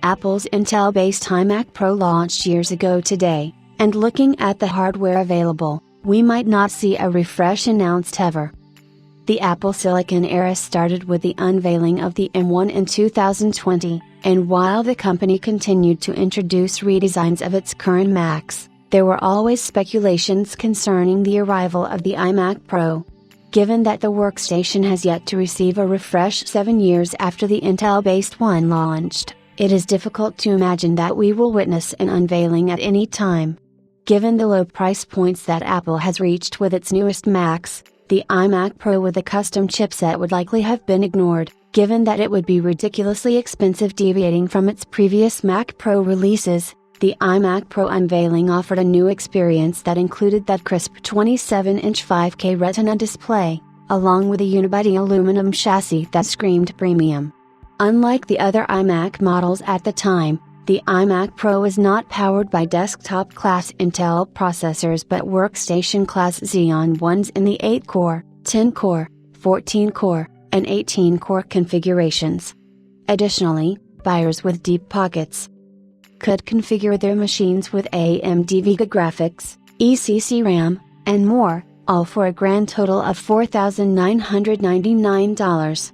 Apple's Intel-based iMac Pro launched years ago today, and looking at the hardware available, we might not see a refresh announced ever. The Apple Silicon era started with the unveiling of the M1 in 2020, and while the company continued to introduce redesigns of its current Macs, there were always speculations concerning the arrival of the iMac Pro. Given that the workstation has yet to receive a refresh 7 years after the Intel-based one launched, it is difficult to imagine that we will witness an unveiling at any time. Given the low price points that Apple has reached with its newest Macs, the iMac Pro with a custom chipset would likely have been ignored, given that it would be ridiculously expensive deviating from its previous Mac Pro releases. The iMac Pro unveiling offered a new experience that included that crisp 27-inch 5K Retina display, along with a unibody aluminum chassis that screamed premium. Unlike the other iMac models at the time, the iMac Pro is not powered by desktop-class Intel processors but workstation-class Xeon ones in the 8-core, 10-core, 14-core, and 18-core configurations. Additionally, buyers with deep pockets could configure their machines with AMD Vega graphics, ECC RAM, and more, all for a grand total of $4,999.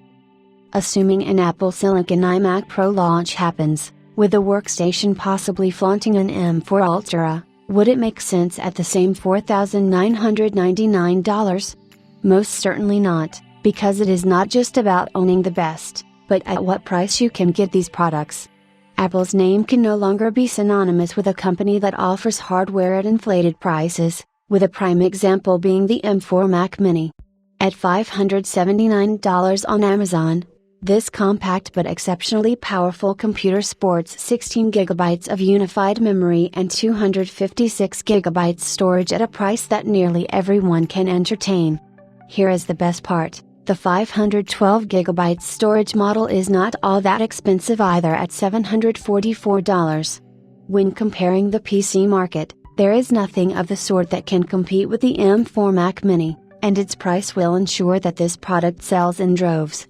Assuming an Apple Silicon iMac Pro launch happens, with the workstation possibly flaunting an M4 Ultra, would it make sense at the same $4,999? Most certainly not, because it is not just about owning the best, but at what price you can get these products. Apple's name can no longer be synonymous with a company that offers hardware at inflated prices, with a prime example being the M4 Mac Mini. At $579 on Amazon, this compact but exceptionally powerful computer sports 16 GB of unified memory and 256 GB storage at a price that nearly everyone can entertain. Here is the best part. The 512 GB storage model is not all that expensive either at $744. When comparing the PC market, there is nothing of the sort that can compete with the M4 Mac Mini, and its price will ensure that this product sells in droves.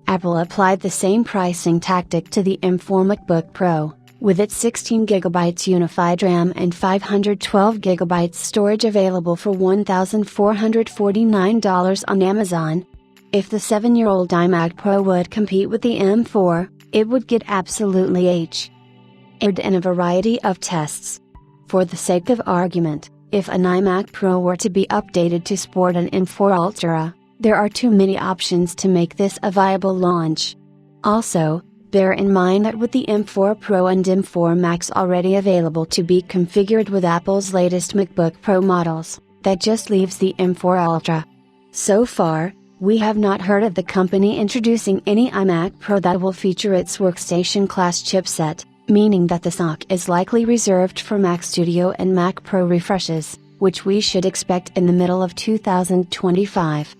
Apple applied the same pricing tactic to the M4 MacBook Pro, with its 16 GB unified RAM and 512 GB storage available for $1,449 on Amazon. If the 7-year-old iMac Pro would compete with the M4, it would get absolutely H-ed in a variety of tests. For the sake of argument, if an iMac Pro were to be updated to sport an M4 Ultra, there are too many options to make this a viable launch. Also, bear in mind that with the M4 Pro and M4 Max already available to be configured with Apple's latest MacBook Pro models, that just leaves the M4 Ultra. So far, we have not heard of the company introducing any iMac Pro that will feature its workstation-class chipset, meaning that the SoC is likely reserved for Mac Studio and Mac Pro refreshes, which we should expect in the middle of 2025.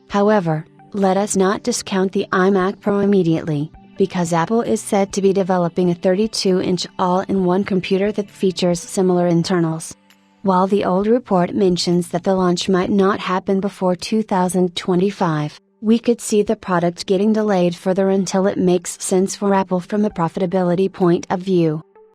However, let us not discount the iMac Pro immediately, because Apple is said to be developing a 32-inch all-in-one computer that features similar internals. While the old report mentions that the launch might not happen before 2025, we could see the product getting delayed further until it makes sense for Apple from a profitability point of view.